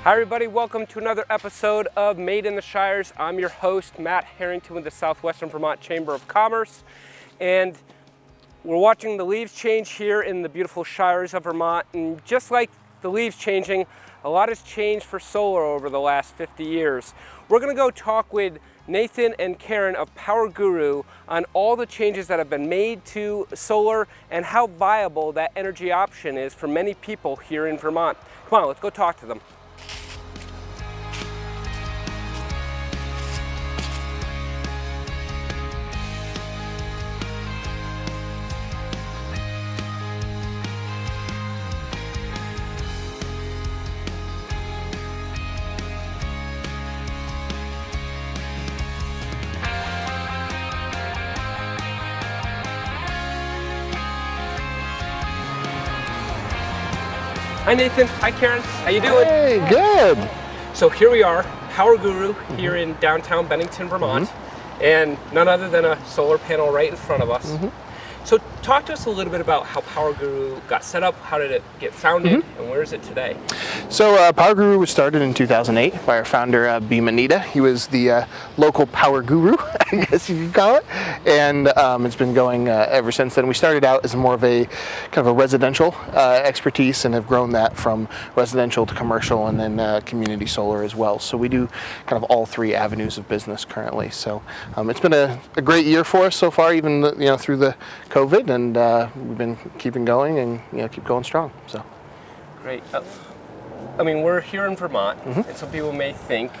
Hi everybody, welcome to another episode of Made in the Shires. I'm your host, Matt Harrington with the Southwestern Vermont Chamber of Commerce. And we're watching the leaves change here in the beautiful Shires of Vermont. And just like the leaves changing, a lot has changed for solar over the last 50 years. We're gonna go talk with Nathan and Karen of PowerGuru on all the changes that have been made to solar and how viable that energy option is for many people here in Vermont. Come on, let's go talk to them. Hi Nathan, hi Karen, how you doing? Hey, good. So here we are, PowerGuru here in downtown Bennington, Vermont, and none other than a solar panel right in front of us. So talk to us a little bit about how PowerGuru got set up, how did it get founded, and where is it today? So PowerGuru was started in 2008 by our founder, B. Manita. He was the local power guru, I guess you could call it, and it's been going ever since then. We started out as more of a kind of a residential expertise and have grown that from residential to commercial and then community solar as well. So we do kind of all three avenues of business currently. So it's been a great year for us so far, even through the COVID, and we've been keeping going and keep going strong. So great. I mean, we're here in Vermont, and some people may think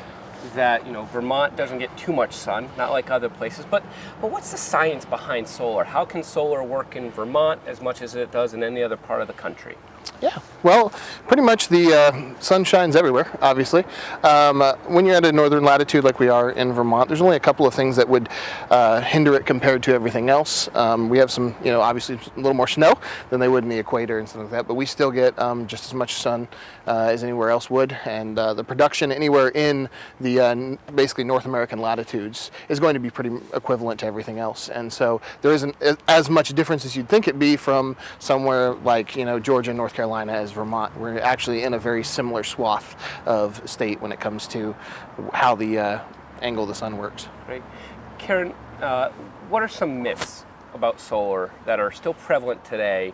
that Vermont doesn't get too much sun, not like other places. But what's the science behind solar? How can solar work in Vermont as much as it does in any other part of the country? Yeah, well, pretty much the sun shines everywhere, obviously. When you're at a northern latitude like we are in Vermont, there's only a couple of things that would hinder it compared to everything else. We have some, obviously a little more snow than they would in the equator and stuff like that, but we still get just as much sun as anywhere else would. And the production anywhere in the basically North American latitudes is going to be pretty equivalent to everything else. And so there isn't as much difference as you'd think it'd be from somewhere like, Georgia, North Carolina as Vermont. We're actually in a very similar swath of state when it comes to how the angle of the sun works. Great. Karen, what are some myths about solar that are still prevalent today?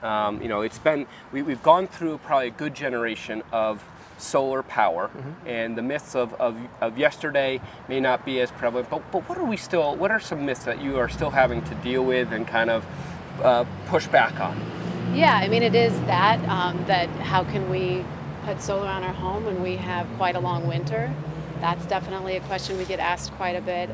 It's been, we've gone through probably a good generation of solar power, and the myths of yesterday may not be as prevalent, but what are some myths that you are still having to deal with and kind of push back on? Yeah, I mean, it is that how can we put solar on our home when we have quite a long winter? That's definitely a question we get asked quite a bit.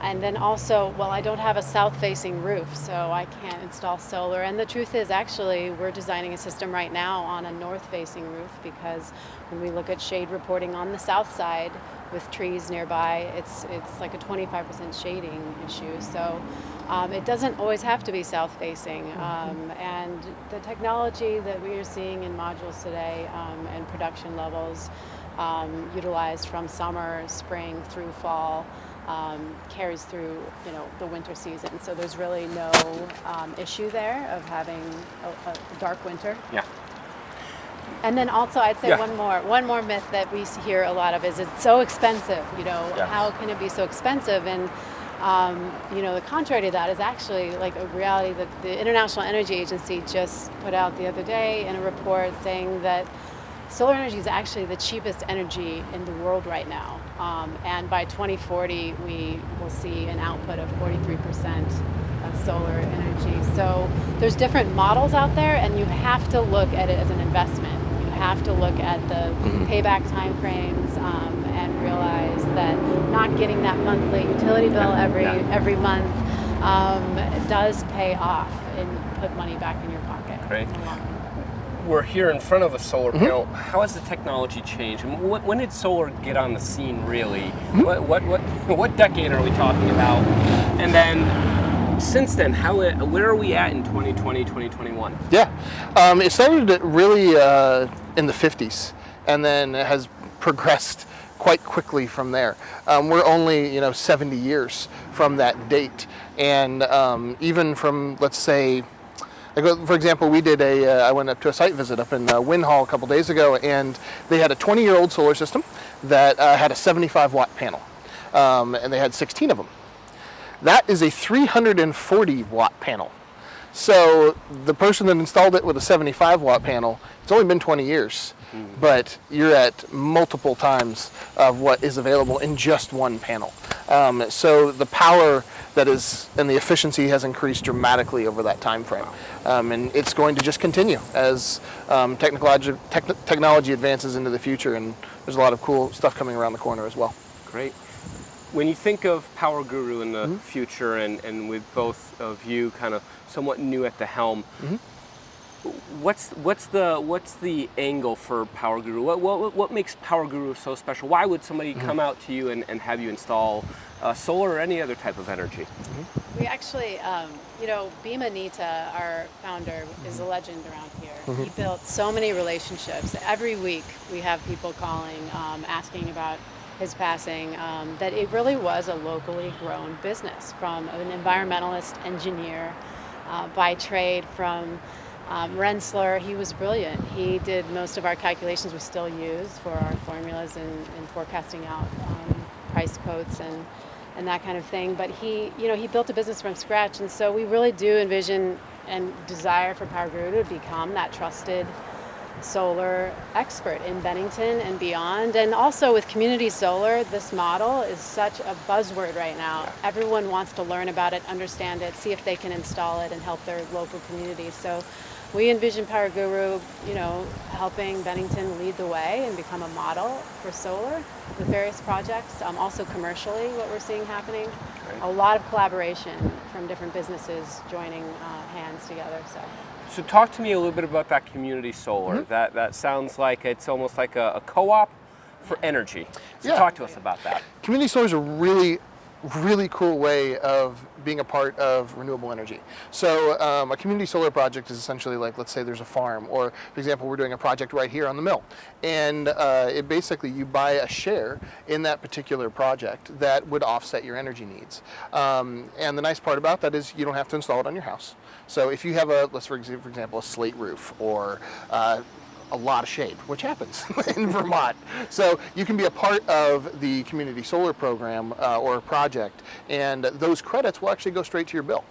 And then also, well, I don't have a south-facing roof, so I can't install solar. And the truth is, actually, we're designing a system right now on a north-facing roof because when we look at shade reporting on the south side with trees nearby, it's like a 25% shading issue. So it doesn't always have to be south-facing. And the technology that we are seeing in modules today and production levels utilized from summer, spring through fall, carries through the winter season. So there's really no issue there of having a dark winter. Yeah. And then also I'd say one more myth that we hear a lot of is it's so expensive. How can it be so expensive? And the contrary to that is actually like a reality that the International Energy Agency just put out the other day in a report saying that solar energy is actually the cheapest energy in the world right now. And by 2040, we will see an output of 43% of solar energy. So there's different models out there, and you have to look at it as an investment. You have to look at the payback timeframes and realize that not getting that monthly utility bill every month does pay off and put money back in your pocket. Great. We're here in front of a solar panel. How has the technology changed? And when did solar get on the scene, really? What decade are we talking about? And then since then, where are we at in 2020, 2021? Yeah, it started really in the 50s and then has progressed quite quickly from there. We're only 70 years from that date, and even from, let's say, Like, for example, we did I went up to a site visit up in Win Hall a couple days ago, and they had a 20-year-old solar system that had a 75-watt panel, and they had 16 of them. That is a 340-watt panel. So the person that installed it with a 75-watt panel, it's only been 20 years, but you're at multiple times of what is available in just one panel. So the power that is and the efficiency has increased dramatically over that time frame, and it's going to just continue as technology advances into the future, and there's a lot of cool stuff coming around the corner as well. Great. When you think of PowerGuru in the future, and with both of you kind of somewhat new at the helm, what's the angle for PowerGuru? What makes PowerGuru so special? Why would somebody come out to you and have you install solar or any other type of energy? We actually, Bhima Nita, our founder, is a legend around here. He built so many relationships. Every week we have people calling, asking about his passing, that it really was a locally grown business from an environmentalist engineer by trade from Rensselaer. He was brilliant. He did most of our calculations we still use for our formulas and forecasting out price quotes and that kind of thing. But he built a business from scratch, and so we really do envision and desire for PowerGuru to become that trusted solar expert in Bennington and beyond. And also with community solar, this model is such a buzzword right now. Everyone wants to learn about it, understand it, see if they can install it and help their local community. So we envision PowerGuru, helping Bennington lead the way and become a model for solar with various projects. Also commercially, what we're seeing happening, a lot of collaboration from different businesses joining hands together. So talk to me a little bit about that community solar. That sounds like it's almost like a co-op for energy. So talk to us about that. Community solar is a really cool way of being a part of renewable energy. So a community solar project is essentially like, let's say there's a farm, or for example, we're doing a project right here on the mill. And it basically, you buy a share in that particular project that would offset your energy needs. And the nice part about that is you don't have to install it on your house. So if you have for example, a slate roof or a lot of shade, which happens in Vermont. So you can be a part of the community solar program or project, and those credits will actually go straight to your bill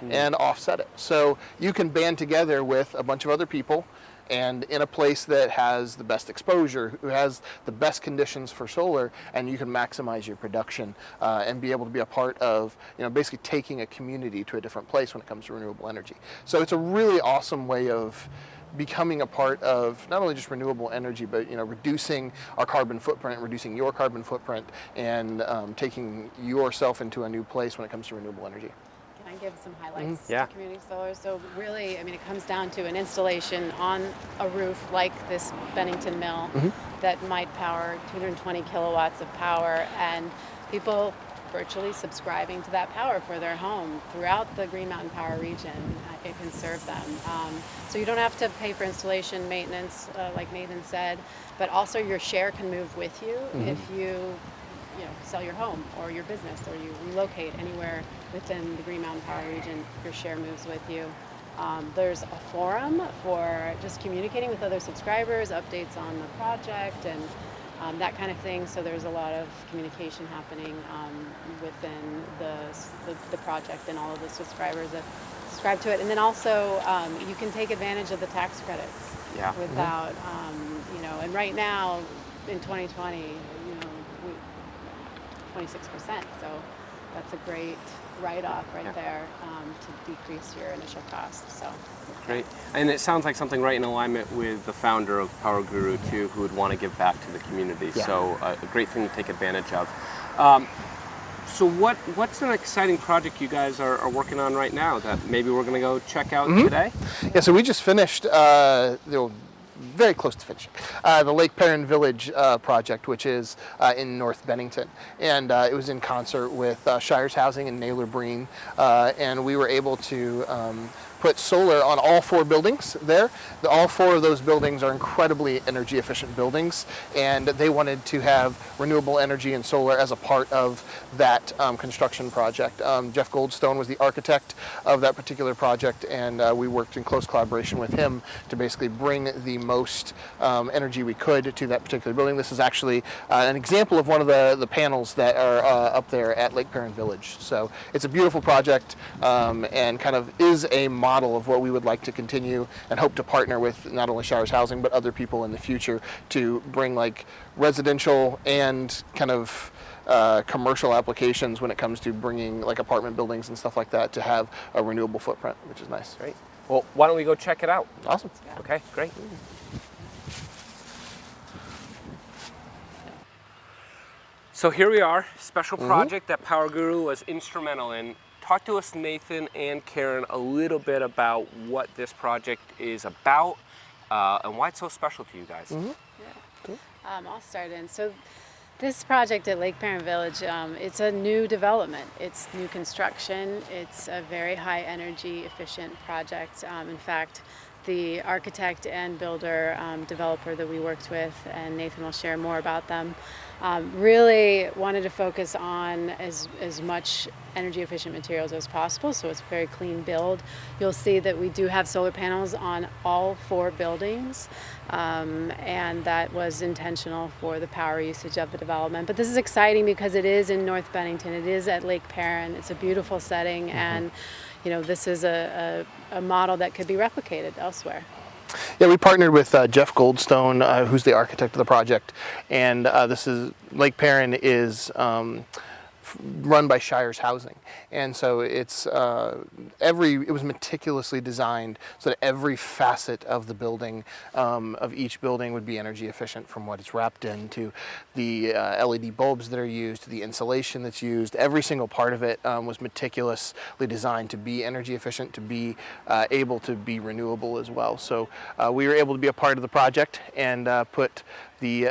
and offset it. So you can band together with a bunch of other people and in a place that has the best exposure, who has the best conditions for solar, and you can maximize your production and be able to be a part of, basically taking a community to a different place when it comes to renewable energy. So it's a really awesome way of becoming a part of not only just renewable energy, but reducing our carbon footprint, reducing your carbon footprint, and taking yourself into a new place when it comes to renewable energy. Can I give some highlights to community solar? So really, it comes down to an installation on a roof like this Bennington mill that might power 220 kilowatts of power, and people virtually subscribing to that power for their home throughout the Green Mountain Power region. It can serve them. So you don't have to pay for installation, maintenance, like Nathan said, but also your share can move with you if you sell your home or your business, or you relocate anywhere within the Green Mountain Power region, your share moves with you. There's a forum for just communicating with other subscribers, updates on the project, and that kind of thing. So there's a lot of communication happening within the project and all of the subscribers that subscribe to it. And then also you can take advantage of the tax credits without, and right now in 2020, 26%. So that's a great write-off there to decrease your initial costs. So great. And it sounds like something right in alignment with the founder of PowerGuru too, who would want to give back to the community. So a great thing to take advantage of. So what's an exciting project you guys are working on right now that maybe we're going to go check out today? Yeah, so we just finished very close to finishing the Lake Perrin Village project, which is in North Bennington, and it was in concert with Shires Housing and Naylor Breen, and we were able to put solar on all 4 buildings there. All 4 of those buildings are incredibly energy efficient buildings, and they wanted to have renewable energy and solar as a part of that construction project. Jeff Goldstone was the architect of that particular project, and we worked in close collaboration with him to basically bring the most energy we could to that particular building. This is actually an example of one of the panels that are up there at Lake Perrin Village. So it's a beautiful project, and kind of is a model of what we would like to continue and hope to partner with not only Shires Housing but other people in the future to bring like residential and kind of commercial applications when it comes to bringing like apartment buildings and stuff like that to have a renewable footprint, which is nice. Great. Well, why don't we go check it out? Awesome. Okay, great. So here we are, special project that PowerGuru was instrumental in. Talk to us, Nathan and Karen, a little bit about what this project is about and why it's so special to you guys. I'll start in. So this project at Lake Perrin Village, it's a new development. It's new construction. It's a very high energy efficient project. In fact, the architect and builder developer that we worked with, and Nathan will share more about them, really wanted to focus on as much energy efficient materials as possible, so it's a very clean build. You'll see that we do have solar panels on all 4 buildings, and that was intentional for the power usage of the development. But this is exciting because it is in North Bennington, it is at Lake Perrin, it's a beautiful setting, and you know, this is a model that could be replicated elsewhere. Yeah, we partnered with Jeff Goldstone, who's the architect of the project, and this is Lake Perrin is run by Shires Housing, and so it's it was meticulously designed so that every facet of the building, of each building, would be energy efficient, from what it's wrapped in to the LED bulbs that are used to the insulation that's used. Every single part of it was meticulously designed to be energy efficient, to be able to be renewable as well. So we were able to be a part of the project and put the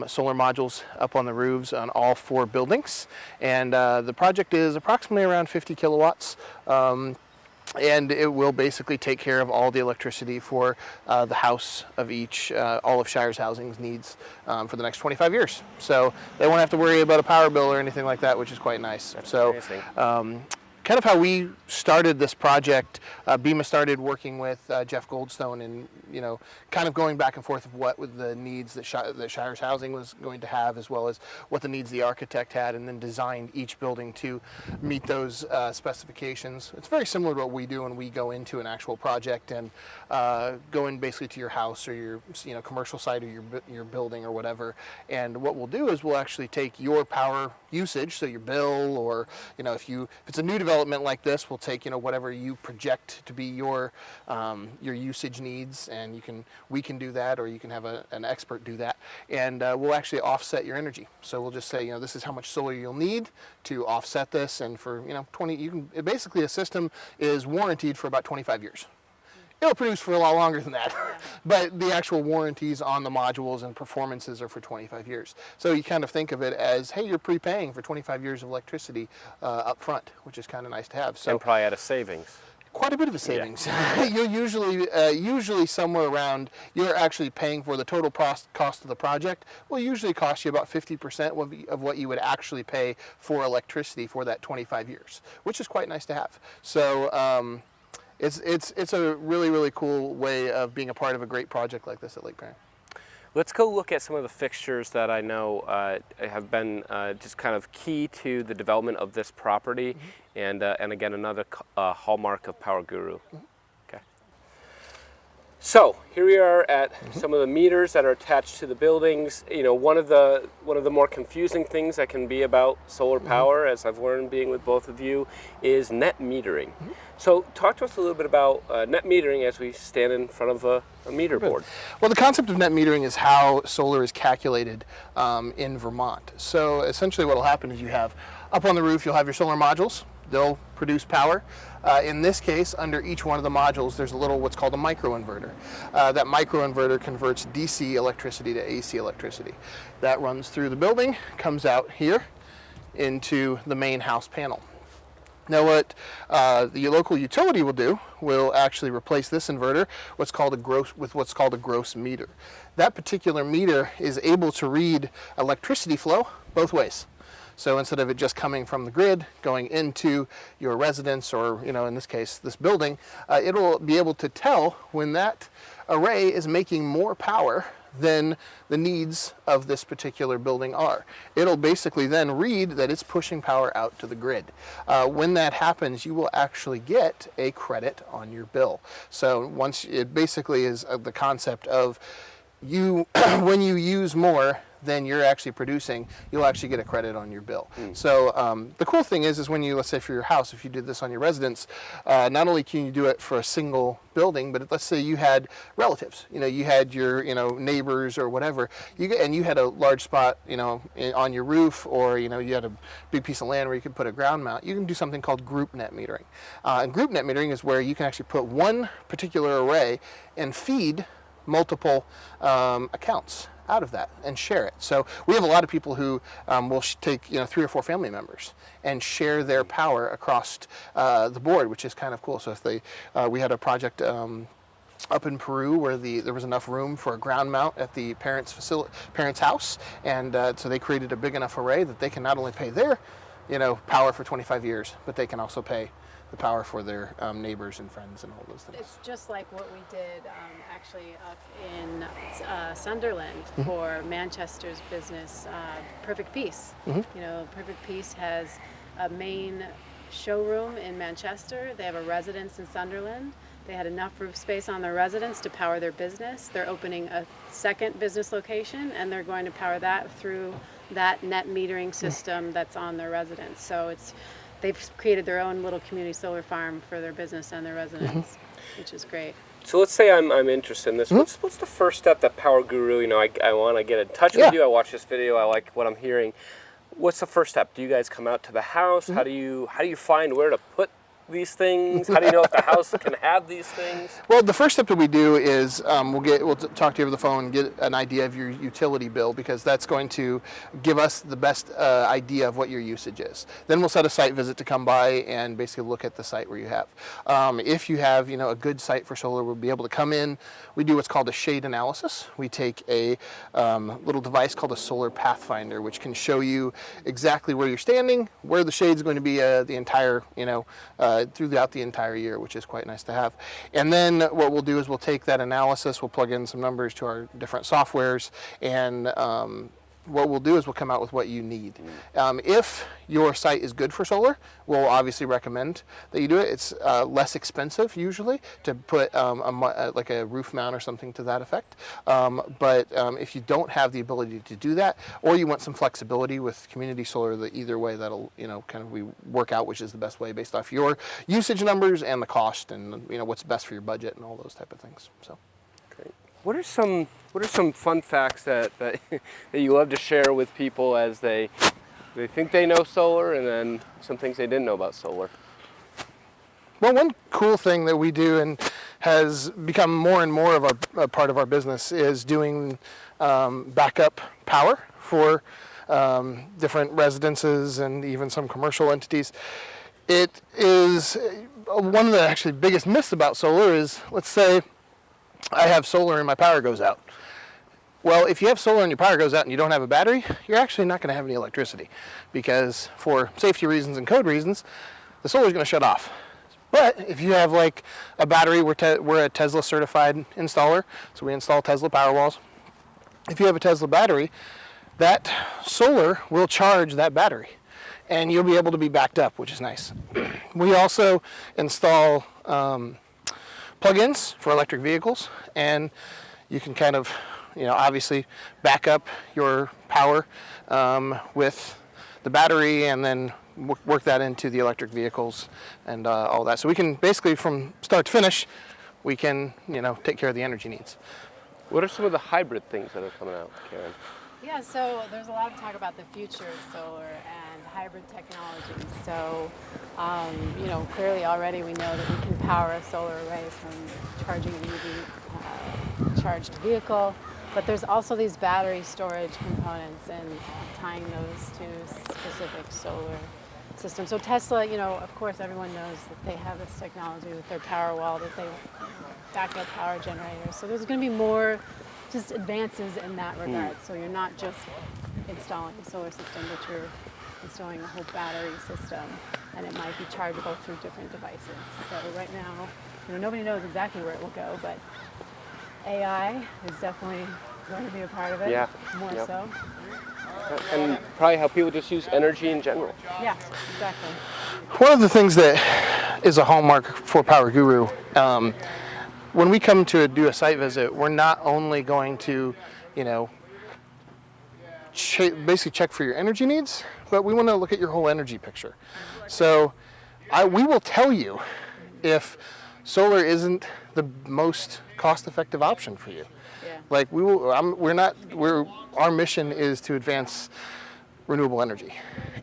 solar modules up on the roofs on all 4 buildings, and the project is approximately around 50 kilowatts, and it will basically take care of all the electricity for the house of each, all of Shires Housing's needs for the next 25 years. So they won't have to worry about a power bill or anything like that, which is quite nice. That's so amazing. Kind of how we started this project, BEMA started working with Jeff Goldstone, and you know, kind of going back and forth of what were the needs that Shires Housing was going to have, as well as what the needs the architect had, and then designed each building to meet those specifications. It's very similar to what we do when we go into an actual project and go in basically to your house or your commercial site or your building or whatever. And what we'll do is we'll actually take your power usage, so your bill, or if it's a new development like this, we'll take whatever you project to be your usage needs, and we can do that, or you can have an expert do that, and we'll actually offset your energy. So we'll just say, this is how much solar you'll need to offset this, and for 20, basically a system is warranted for about 25 years. It'll produce for a lot longer than that, but the actual warranties on the modules and performances are for 25 years. So you kind of think of it as, hey, you're prepaying for 25 years of electricity up front, which is kind of nice to have. So and probably at a savings. Quite a bit of a savings. Yeah. You're usually somewhere around, you're actually paying for the total cost of the project will usually cost you about 50% of what you would actually pay for electricity for that 25 years, which is quite nice to have. So it's a really, really cool way of being a part of a great project like this at Lake Perrin. Let's go look at some of the fixtures that I know have been just kind of key to the development of this property, and again, another hallmark of PowerGuru. Okay. So here we are at some of the meters that are attached to the buildings. One of the more confusing things that can be about solar power, as I've learned being with both of you, is net metering. So talk to us a little bit about net metering as we stand in front of a meter board. Well, the concept of net metering is how solar is calculated in Vermont. So essentially what will happen is you have up on the roof, you'll have your solar modules. They'll produce power. In this case, under each one of the modules, there's a little what's called a microinverter. That microinverter converts DC electricity to AC electricity. That runs through the building, comes out here into the main house panel. Now what the local utility will do will actually replace this inverter with what's called a gross meter. That particular meter is able to read electricity flow both ways. So instead of it just coming from the grid, going into your residence, or in this case, this building, it'll be able to tell when that array is making more power than the needs of this particular building are. It'll basically then read that it's pushing power out to the grid. When that happens, you will actually get a credit on your bill. So once it basically is the concept of you, when you use more than you're actually producing, you'll actually get a credit on your bill. So the cool thing is when you, let's say for your house, if you did this on your residence, not only can you do it for a single building, but let's say you had relatives, you had your, neighbors or whatever, and you had a large spot, on your roof, or, you had a big piece of land where you could put a ground mount, you can do something called group net metering. And group net metering is where you can actually put one particular array and feed multiple accounts out of that and share it. So we have a lot of people who will take 3 or 4 family members and share their power across the board, which is kind of cool. So if we had a project up in Peru where there was enough room for a ground mount at the parents' house, and so they created a big enough array that they can not only pay their power for 25 years, but they can also pay the power for their neighbors and friends and all those things. It's just like what we did actually up in Sunderland for Manchester's business, Perfect Peace. Perfect Peace has a main showroom in Manchester. They have a residence in Sunderland. They had enough roof space on their residence to power their business. They're opening a second business location, and they're going to power that through that net metering system that's on their residence. So they've created their own little community solar farm for their business and their residents, which is great. So let's say I'm interested in this. What's the first step that PowerGuru, I want to get in touch with you. I watch this video. I like what I'm hearing. What's the first step? Do you guys come out to the house? How do you find where to put these things? How do you know if the house can have these things? Well, the first step that we do is we'll talk to you over the phone and get an idea of your utility bill, because that's going to give us the best idea of what your usage is. Then we'll set a site visit to come by and basically look at the site where you have. If you have a good site for solar, we'll be able to come in. We do what's called a shade analysis. We take a little device called a solar pathfinder, which can show you exactly where you're standing, where the shade's going to be the entire throughout the entire year, which is quite nice to have. And then what we'll do is we'll take that analysis, we'll plug in some numbers to our different softwares, and what we'll do is we'll come out with what you need. If your site is good for solar, we'll obviously recommend that you do it. It's less expensive usually to put like a roof mount or something to that effect. But if you don't have the ability to do that, or you want some flexibility with community solar, either way that'll we work out which is the best way based off your usage numbers and the cost, and what's best for your budget and all those type of things. So. What are some fun facts that you love to share with people as they think they know solar, and then some things they didn't know about solar? Well, one cool thing that we do and has become more and more of a part of our business is doing backup power for different residences and even some commercial entities. It is one of the actually biggest myths about solar is, let's say I have solar and my power goes out. Well, if you have solar and your power goes out and you don't have a battery, you're actually not going to have any electricity, because for safety reasons and code reasons, the solar is going to shut off. But if you have like a battery, we're a Tesla certified installer, so we install Tesla Powerwalls. If you have a Tesla battery, that solar will charge that battery, and you'll be able to be backed up, which is nice. We also install plug-ins for electric vehicles, and you can kind of, obviously back up your power with the battery, and then work that into the electric vehicles and all that. So we can basically, from start to finish, we can, take care of the energy needs. What are some of the hybrid things that are coming out, Karen? Yeah, so there's a lot of talk about the future of solar and hybrid technology. So, clearly already we know that we can power a solar array from charging an EV charged vehicle, but there's also these battery storage components and tying those to specific solar system. So Tesla, of course, everyone knows that they have this technology with their Powerwall that they backup power generators. So there's going to be more just advances in that regard. So you're not just installing a solar system, but you're installing a whole battery system, and it might be chargeable through different devices. So right now, nobody knows exactly where it will go, but AI is definitely going to be a part of it. Yeah. More Yep. so. And probably how people just use energy in general. Yeah, exactly. One of the things that is a hallmark for PowerGuru, when we come to do a site visit, we're not only going to, basically check for your energy needs, but we want to look at your whole energy picture. So we will tell you if solar isn't the most cost-effective option for you. Yeah. Like our mission is to advance renewable energy,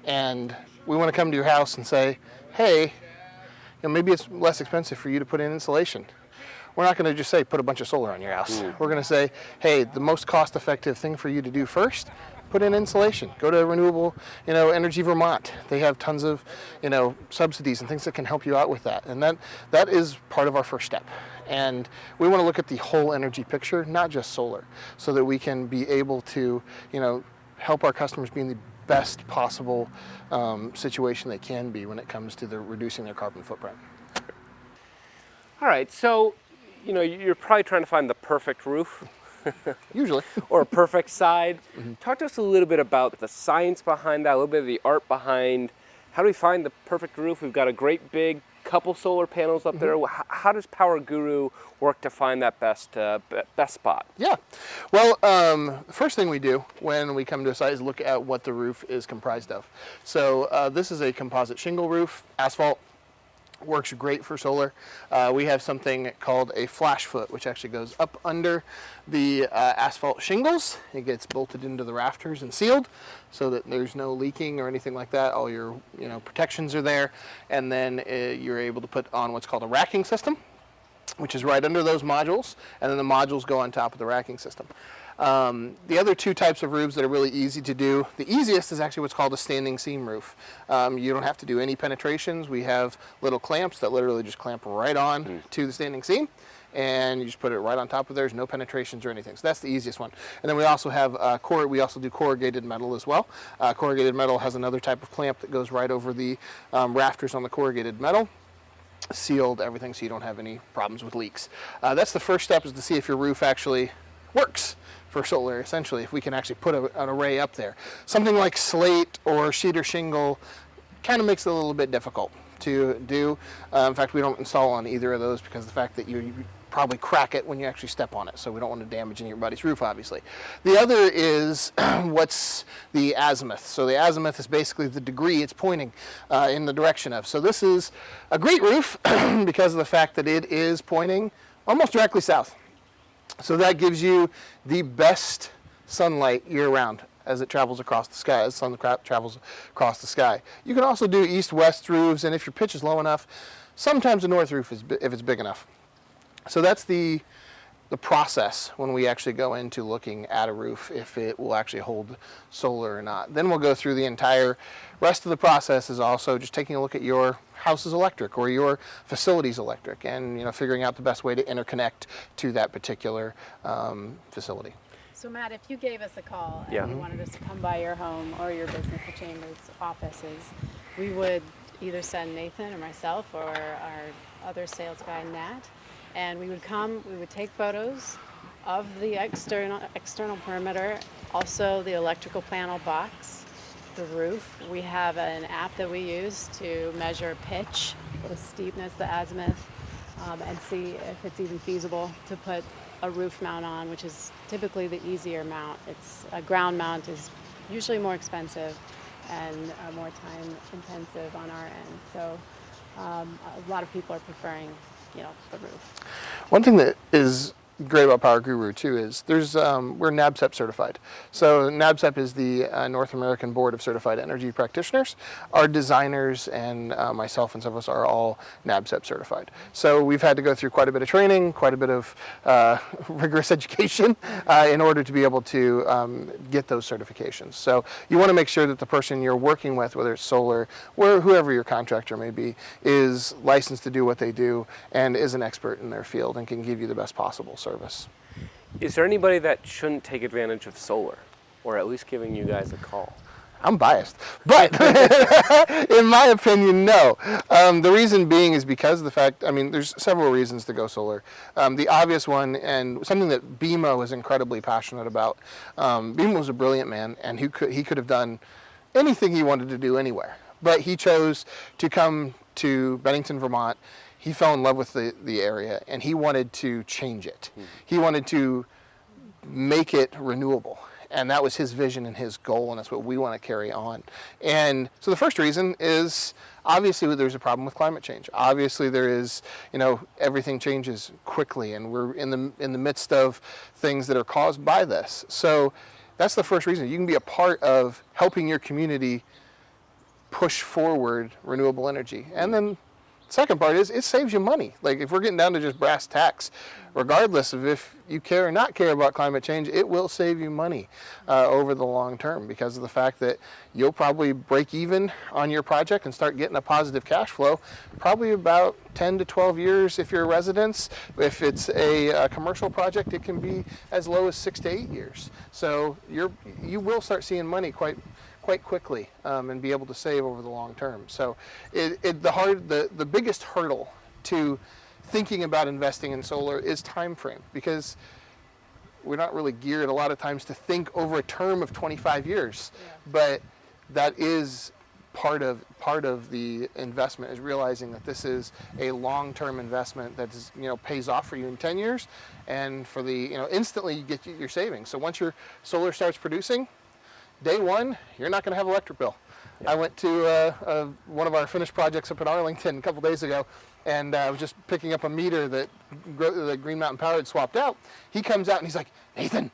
and we want to come to your house and say, hey, maybe it's less expensive for you to put in insulation. We're not going to just say put a bunch of solar on your house. We're going to say, hey, the most cost-effective thing for you to do first, put in insulation. Go to Renewable, Energy Vermont. They have tons of, subsidies and things that can help you out with that. And that is part of our first step. And we want to look at the whole energy picture, not just solar, so that we can be able to, help our customers be in the best possible situation they can be when it comes to reducing their carbon footprint. All right, so you're probably trying to find the perfect roof. Usually. Or a perfect side. Talk to us a little bit about the science behind that, a little bit of the art behind how do we find the perfect roof. We've got a great big couple solar panels up there. How does PowerGuru work to find that best spot? Yeah. Well, the first thing we do when we come to a site is look at what the roof is comprised of. So this is a composite shingle roof, asphalt. Works great for solar. We have something called a flash foot, which actually goes up under the asphalt shingles. It gets bolted into the rafters and sealed so that there's no leaking or anything like that. All your protections are there, and then you're able to put on what's called a racking system, which is right under those modules, and then the modules go on top of the racking system. The other two types of roofs that are really easy to do, the easiest is actually what's called a standing seam roof. You don't have to do any penetrations. We have little clamps that literally just clamp right on to the standing seam, and you just put it right on top of there. There's no penetrations or anything. So that's the easiest one. And then we also have we also do corrugated metal as well. Corrugated metal has another type of clamp that goes right over the rafters on the corrugated metal. Sealed everything so you don't have any problems with leaks. That's the first step, is to see if your roof actually works for solar, essentially, if we can actually put an array up there. Something like slate or sheet or shingle kind of makes it a little bit difficult to do. In fact, we don't install on either of those because of the fact that you probably crack it when you actually step on it, so we don't want to damage anybody's roof, obviously. The other is what's the azimuth. So the azimuth is basically the degree it's pointing in the direction of. So this is a great roof because of the fact that it is pointing almost directly south. So that gives you the best sunlight year-round as it travels across the sky, as the sun travels across the sky. You can also do east-west roofs, and if your pitch is low enough, sometimes a north roof if it's big enough. So that's the process when we actually go into looking at a roof, if it will actually hold solar or not. Then we'll go through the entire rest of the process is also just taking a look at your house's electric or your facility's electric, and figuring out the best way to interconnect to that particular facility. So Matt, if you gave us a call and you wanted us to come by your home or your business, the chamber's offices, we would either send Nathan or myself or our other sales guy, Nat, and we would come, we would take photos of the external perimeter, also the electrical panel box, the roof. We have an app that we use to measure pitch, the steepness, the azimuth, and see if it's even feasible to put a roof mount on, which is typically the easier mount. It's a ground mount is usually more expensive and more time intensive on our end. So a lot of people are preferring, the roof. One thing that is great about PowerGuru too is we're NABCEP certified. So NABCEP is the North American Board of Certified Energy Practitioners. Our designers and myself and some of us are all NABCEP certified. So we've had to go through quite a bit of training, quite a bit of rigorous education in order to be able to get those certifications. So you want to make sure that the person you're working with, whether it's solar, or whoever your contractor may be, is licensed to do what they do and is an expert in their field and can give you the best possible service. Is there anybody that shouldn't take advantage of solar, or at least giving you guys a call? I'm biased, but in my opinion, no. The reason being is because of the fact, I mean, there's several reasons to go solar. The obvious one, and something that BMO is incredibly passionate about, BMO was a brilliant man, and he could have done anything he wanted to do anywhere, but he chose to come to Bennington, Vermont. He fell in love with the area, and he wanted to change it. He wanted to make it renewable, and that was his vision and his goal, and that's what we want to carry on. And so the first reason is, obviously there's a problem with climate change. Obviously there is, everything changes quickly, and we're in the midst of things that are caused by this. So that's the first reason. You can be a part of helping your community push forward renewable energy. And then second part is it saves you money. Like if we're getting down to just brass tacks, regardless of if you care or not care about climate change, it will save you money over the long term because of the fact that you'll probably break even on your project and start getting a positive cash flow probably about 10 to 12 years if you're a residence. If it's a commercial project, it can be as low as 6 to 8 years. So you will start seeing money quite quickly and be able to save over the long term. So the biggest hurdle to thinking about investing in solar is time frame, because we're not really geared a lot of times to think over a term of 25 years. Yeah. But that is part of the investment, is realizing that this is a long-term investment that is, pays off for you in 10 years, and for the instantly you get your savings. So once your solar starts producing, day one, you're not going to have an electric bill. Yeah. I went to one of our finished projects up in Arlington a couple days ago, and I was just picking up a meter that Green Mountain Power had swapped out. He comes out and he's like, "Nathan,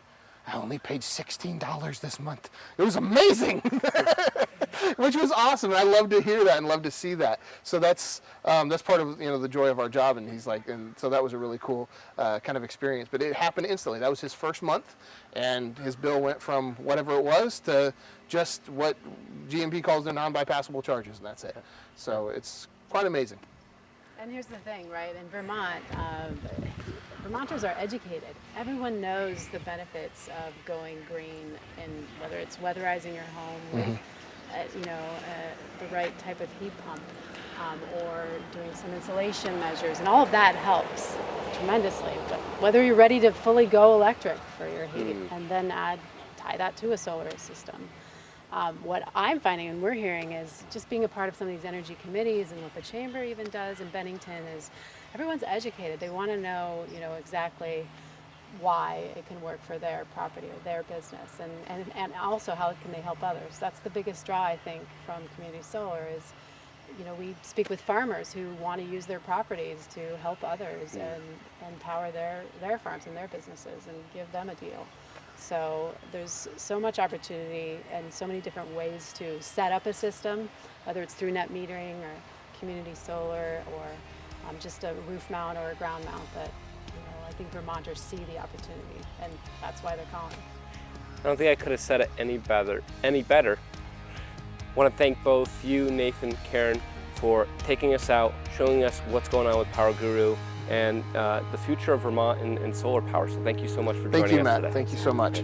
I only paid $16 this month." It was amazing, which was awesome. And I love to hear that and love to see that. So that's part of the joy of our job. And he's like, and so that was a really cool kind of experience. But it happened instantly. That was his first month, and his bill went from whatever it was to just what GMP calls the non-bypassable charges, and that's it. So it's quite amazing. And here's the thing, right? In Vermont, Vermonters are educated. Everyone knows the benefits of going green, and whether it's weatherizing your home with, the right type of heat pump, or doing some insulation measures, and all of that helps tremendously. But whether you're ready to fully go electric for your heat, and then tie that to a solar system. What I'm finding and we're hearing is just being a part of some of these energy committees, and what the chamber even does in Bennington is everyone's educated. They want to know, exactly why it can work for their property or their business, and also how can they help others. That's the biggest draw, I think, from community solar is, we speak with farmers who want to use their properties to help others and power their farms and their businesses and give them a deal. So there's so much opportunity and so many different ways to set up a system, whether it's through net metering or community solar or just a roof mount or a ground mount, that I think Vermonters see the opportunity, and that's why they're calling. I don't think I could have said it any better. I want to thank both you, Nathan, Karen, for taking us out, showing us what's going on with PowerGuru and the future of Vermont and solar power. So thank you so much for joining us today. Thank you, Matt. Thank you so much.